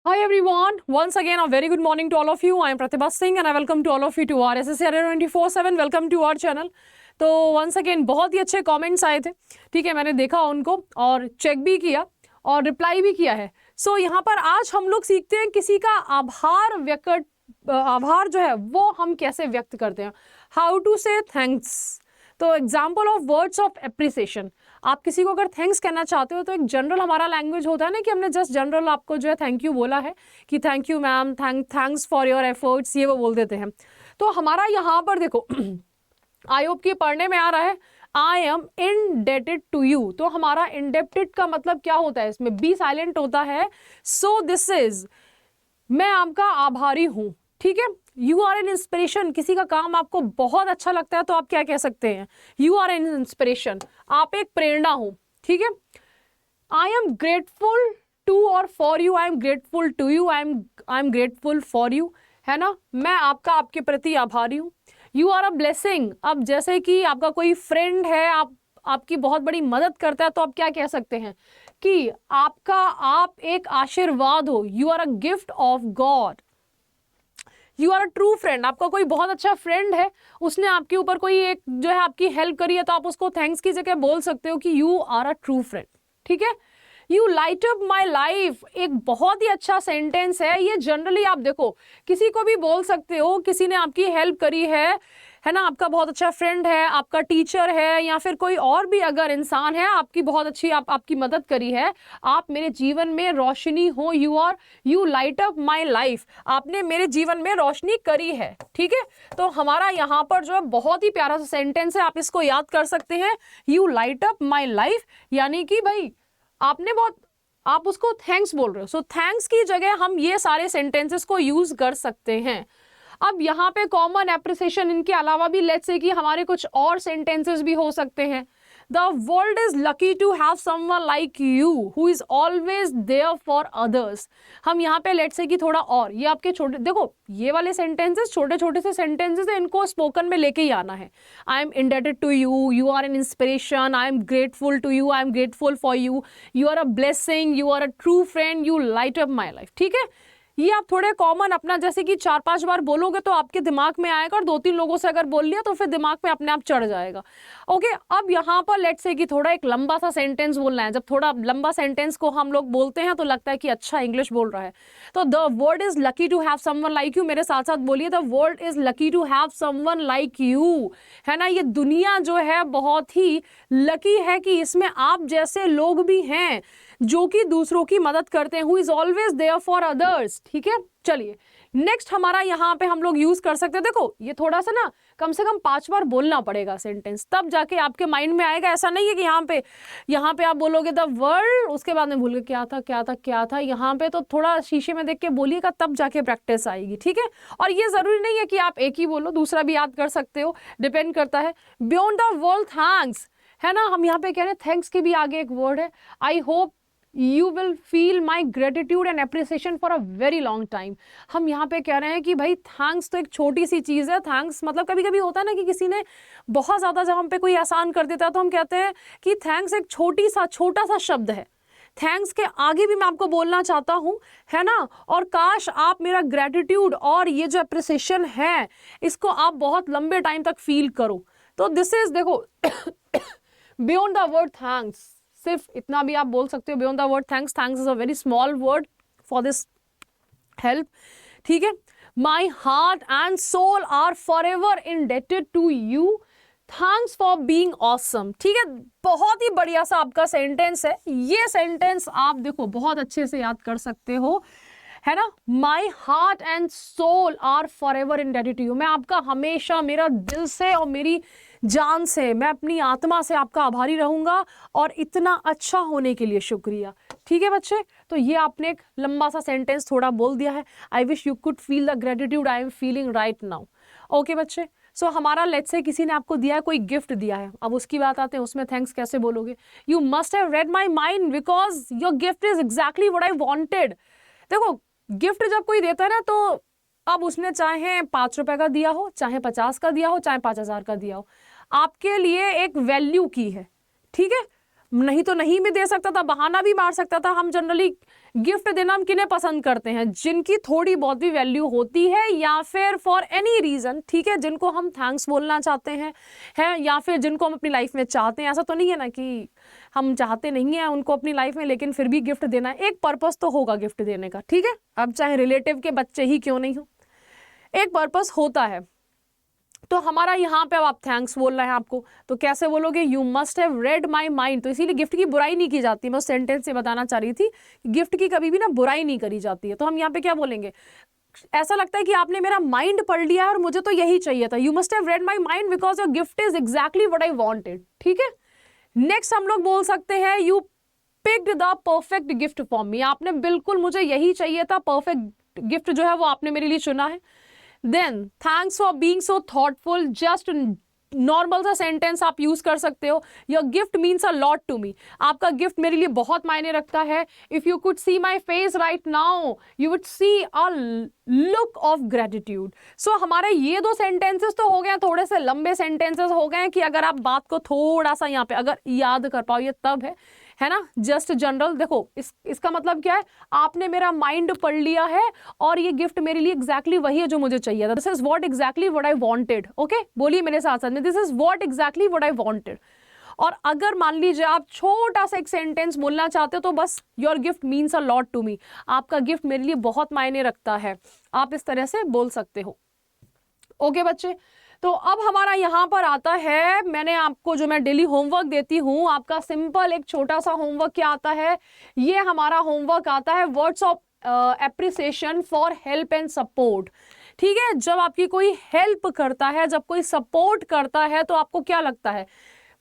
Hi everyone, once again a very good morning to all of you. I am Pratibha Singh and I welcome to all of you to our SSCR 24/7. Welcome to our channel. तो once again बहुत ही अच्छे comments आए थे, ठीक है, मैंने देखा उनको और चेक भी किया और रिप्लाई भी किया है. सो यहाँ पर आज हम लोग सीखते हैं किसी का आभार जो है वो हम कैसे व्यक्त करते हैं. हाउ टू से थैंक्स. तो example of words of appreciation. आप किसी को अगर थैंक्स कहना चाहते हो तो एक जनरल हमारा लैंग्वेज होता है ना कि हमने जस्ट जनरल आपको जो है थैंक यू बोला है कि thank you ma'am, thanks for your efforts, ये वो बोल देते हैं. तो हमारा यहाँ पर देखो आई होप की पढ़ने में आ रहा है I am indebted to you. तो हमारा इंडेप्टेड का मतलब क्या होता है, इसमें बी साइलेंट होता है. सो दिस इज मैं आपका आभारी हूं. ठीक है, यू आर एन इंस्पिरेशन. किसी का काम आपको बहुत अच्छा लगता है तो आप क्या कह सकते हैं, यू आर एन इंस्पिरेशन. आप एक प्रेरणा हो. ठीक है, आई एम ग्रेटफुल टू और for you. I am grateful to you. I am grateful for you, है ना. मैं आपका आपके प्रति आभारी हूँ. You are a blessing. अब जैसे कि आपका कोई फ्रेंड है, आपकी बहुत बड़ी मदद करता है तो आप क्या कह सकते हैं कि आप एक आशीर्वाद हो. You are a gift of God. You are a true friend. आपका कोई बहुत अच्छा फ्रेंड है, उसने आपके ऊपर कोई एक जो है आपकी हेल्प करी है तो आप उसको थैंक्स की जगह बोल सकते हो कि you are a true friend. ठीक है, you light up my life. एक बहुत ही अच्छा सेंटेंस है ये. जनरली आप देखो किसी को भी बोल सकते हो, किसी ने आपकी हेल्प करी है ना, आपका बहुत अच्छा फ्रेंड है, आपका टीचर है, या फिर कोई और भी अगर इंसान है आपकी बहुत अच्छी आपकी मदद करी है. आप मेरे जीवन में रोशनी हो. You light up my life. आपने मेरे जीवन में रोशनी करी है. ठीक है, तो हमारा यहाँ पर जो है बहुत ही प्यारा सा सेंटेंस है, आप इसको याद कर सकते हैं. You light up my life, यानी कि भाई आप उसको थैंक्स बोल रहे हो. सो थैंक्स की जगह हम ये सारे सेंटेंसेस को यूज कर सकते हैं. अब यहाँ पे कॉमन एप्रिसिएशन इनके अलावा भी लेट्स से कि हमारे कुछ और सेंटेंसेस भी हो सकते हैं. The world is lucky to have someone like you who is always there for others. हम यहाँ पे लेट्स से कि थोड़ा और ये आपके छोटे देखो ये वाले सेंटेंसेस छोटे छोटे से सेंटेंसेस है, इनको स्पोकन में लेके ही आना है. I am indebted to you, you are an inspiration, I am grateful to you, I am grateful for you, you are a blessing, you are a true friend, you light up my life. ठीक है, ये आप थोड़े common अपना जैसे कि 4-5 बार बोलोगे तो आपके दिमाग में आएगा, और 2-3 लोगों से अगर बोल लिया तो फिर दिमाग में अपने आप चढ़ जाएगा. ओके, अब यहाँ पर लेट्स से कि थोड़ा एक लंबा सा सेंटेंस बोलना है. जब थोड़ा लंबा सेंटेंस को हम लोग बोलते हैं तो लगता है कि अच्छा इंग्लिश बोल रहा है. तो the world is lucky to have someone like you. मेरे साथ साथ बोलिए, the world is lucky to have someone like you. है ना, ये दुनिया जो है बहुत ही लकी है कि इसमें आप जैसे लोग भी हैं जो कि दूसरों की मदद करते हैं. Who is always there for others. ठीक है, चलिए नेक्स्ट हमारा यहाँ पे हम लोग यूज कर सकते हैं. देखो ये थोड़ा सा ना कम से कम 5 बार बोलना पड़ेगा सेंटेंस, तब जाके आपके माइंड में आएगा. ऐसा नहीं है कि यहाँ पे आप बोलोगे द वर्ल्ड, उसके बाद में भूल गए क्या था. यहाँ पे तो थोड़ा शीशे में देख के बोलिएगा, तब जाके प्रैक्टिस आएगी. ठीक है, और ये जरूरी नहीं है कि आप एक ही बोलो, दूसरा भी याद कर सकते हो, डिपेंड करता है. बियॉन्ड द वर्ल्ड थैंक्स, है ना. हम यहाँ पे कह रहे हैं थैंक्स के भी आगे एक वर्ड है. I hope You will feel my gratitude and appreciation for a very long time. हम यहाँ पे कह रहे हैं कि भाई थैंक्स तो एक छोटी सी चीज़ है. थैंक्स मतलब कभी कभी होता है ना कि किसी ने बहुत ज़्यादा जब हम पे कोई एहसान कर देता है तो हम कहते हैं कि थैंक्स एक छोटा सा शब्द है. थैंक्स के आगे भी मैं आपको बोलना चाहता हूँ, है ना. और काश आप मेरा ग्रेटिट्यूड और ये जो अप्रिसिएशन है इसको आप बहुत लंबे टाइम तक फील करो. तो दिस इज देखो बियॉन्ड द वर्ड थैंक्स, सिर्फ इतना भी आप बोल सकते हो beyond the word thanks. Thanks is a very small word for this help. ठीक है, my heart and soul are forever indebted to you. Thanks for being awesome. ठीक है, बहुत ही बढ़िया सा आपका सेंटेंस है. ये सेंटेंस आप देखो बहुत अच्छे से याद कर सकते हो, है ना. My heart and soul are forever indebted to you. मैं आपका हमेशा मेरा दिल से और मेरी जान से, मैं अपनी आत्मा से आपका आभारी रहूंगा, और इतना अच्छा होने के लिए शुक्रिया. ठीक है बच्चे, तो ये आपने एक लंबा सा सेंटेंस थोड़ा बोल दिया है. I wish you could feel the gratitude I am feeling right now. Okay बच्चे, सो हमारा लेट्स से किसी ने आपको दिया है, कोई गिफ्ट दिया है. अब उसकी बात आते हैं, उसमें थैंक्स कैसे बोलोगे. You must have read my mind because your gift is exactly what I wanted. देखो गिफ्ट जब कोई देता है ना, तो अब उसने चाहे 5 रुपए का दिया हो, चाहे 50 का दिया हो, चाहे 5000 का दिया हो, आपके लिए एक वैल्यू की है. ठीक है, नहीं तो नहीं भी दे सकता था, बहाना भी मार सकता था. हम जनरली गिफ्ट देना हम किन्हें पसंद करते हैं, जिनकी थोड़ी बहुत भी वैल्यू होती है या फिर फॉर एनी रीजन, ठीक है, जिनको हम थैंक्स बोलना चाहते हैं, है, या फिर जिनको हम अपनी लाइफ में चाहते हैं। ऐसा तो नहीं है ना कि हम चाहते नहीं है उनको अपनी लाइफ में लेकिन फिर भी गिफ्ट देना है। एक पर्पस तो होगा गिफ्ट देने का, ठीक है, अब चाहे रिलेटिव के बच्चे ही क्यों नहीं हो, एक पर्पस होता है। तो हमारा यहाँ पे अब आप थैंक्स बोल रहे हैं आपको, तो कैसे बोलोगे, you must have read my mind. तो इसीलिए गिफ्ट की बुराई नहीं की जाती, मैं उस सेंटेंस से बताना चाह रही थी, गिफ्ट की कभी भी ना बुराई नहीं करी जाती है। तो हम यहाँ पे क्या बोलेंगे, ऐसा लगता है कि आपने मेरा माइंड पढ़ लिया और मुझे तो यही चाहिए था, you must have read my mind because your gift is exactly what I wanted, ठीक है। नेक्स्ट हम लोग बोल सकते हैं, you picked the perfect gift for me, आपने बिल्कुल मुझे यही चाहिए था, परफेक्ट गिफ्ट जो है वो आपने मेरे लिए चुना है। Then thanks for being so thoughtful, just normal सा सेंटेंस आप यूज कर सकते हो, your gift means a lot to me, आपका गिफ्ट मेरे लिए बहुत मायने रखता है। If you could see my face right now you would see a look of gratitude. So हमारे ये दो सेंटेंसेस तो हो गए, थोड़े से लंबे सेंटेंसेस हो गए कि अगर आप बात को थोड़ा सा यहाँ पे अगर याद कर पाओ, ये तब है ना, जस्ट जनरल। देखो इसका मतलब क्या है, आपने मेरा माइंड पढ़ लिया है और ये गिफ्ट मेरे लिए एग्जैक्टली वही है जो मुझे चाहिए था, this is what exactly what I wanted. Okay, बोलिए मेरे साथ साथ में, this is what exactly what I wanted. और अगर मान लीजिए आप छोटा सा एक सेंटेंस बोलना चाहते हो तो बस your gift means a lot to me, आपका गिफ्ट मेरे लिए बहुत मायने रखता है, आप इस तरह से बोल सकते हो। ओके बच्चे, तो अब हमारा यहाँ पर आता है, मैंने आपको जो मैं डेली होमवर्क देती हूँ, आपका सिंपल एक छोटा सा होमवर्क क्या आता है, ये हमारा होमवर्क आता है words of appreciation for help and support. ठीक है, जब आपकी कोई हेल्प करता है, जब कोई सपोर्ट करता है तो आपको क्या लगता है,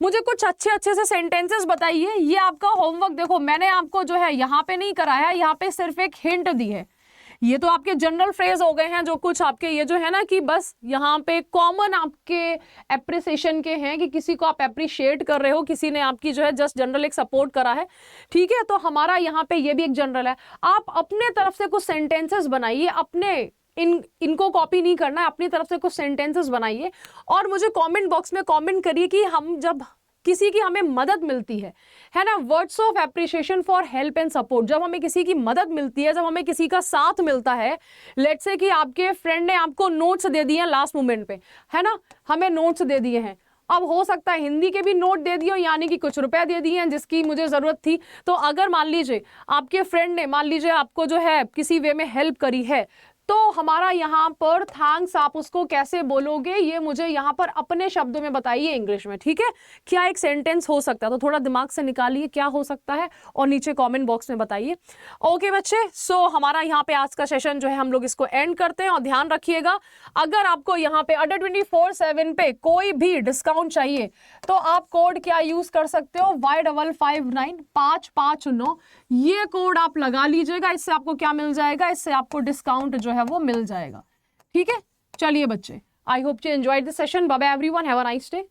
मुझे कुछ अच्छे अच्छे से सेंटेंसेस बताइए। ये आपका होमवर्क, देखो मैंने आपको जो है यहाँ पे नहीं कराया है, यहाँ पे सिर्फ एक हिंट दी है। ये तो आपके जनरल फ्रेज हो गए हैं, जो कुछ आपके ये जो है ना कि बस यहाँ पे कॉमन आपके एप्रिसिएशन के हैं कि किसी को आप एप्रिशिएट कर रहे हो, किसी ने आपकी जो है जस्ट जनरल एक सपोर्ट करा है, ठीक है। तो हमारा यहाँ पे ये भी एक जनरल है, आप अपने तरफ से कुछ सेंटेंसेस बनाइए, अपने इनको कॉपी नहीं करना है, अपनी तरफ से कुछ सेंटेंसेस बनाइए और मुझे कमेंट बॉक्स में कमेंट करिए कि हम जब किसी की हमें मदद मिलती है ना, words of appreciation for help and support, जब हमें किसी की मदद मिलती है, जब हमें किसी का साथ मिलता है, लेट्स से कि आपके फ्रेंड ने आपको नोट्स दे दिए हैं लास्ट मोमेंट पे, है ना, हमें नोट्स दे दिए हैं, अब हो सकता है हिंदी के भी नोट दे दिए, यानी कि कुछ रुपए दे दिए हैं जिसकी मुझे जरूरत थी। तो अगर मान लीजिए आपके फ्रेंड ने मान लीजिए आपको जो है किसी वे में हेल्प करी है, तो हमारा यहाँ पर थैंक्स आप उसको कैसे बोलोगे, ये मुझे यहाँ पर अपने शब्दों में बताइए इंग्लिश में, ठीक है। क्या एक सेंटेंस हो सकता है, तो थोड़ा दिमाग से निकालिए क्या हो सकता है और नीचे कमेंट बॉक्स में बताइए। ओके बच्चे, सो हमारा यहाँ पे आज का सेशन जो है हम लोग इसको एंड करते हैं। और ध्यान रखिएगा, अगर आपको यहाँ पे अड्डा 24/7 पे कोई भी डिस्काउंट चाहिए तो आप कोड क्या यूज कर सकते हो, Y559 ये कोड आप लगा लीजिएगा, इससे आपको क्या मिल जाएगा, इससे आपको डिस्काउंट जो है वो मिल जाएगा, ठीक है। चलिए बच्चे, I hope you enjoyed this session, bye bye everyone, have a nice day.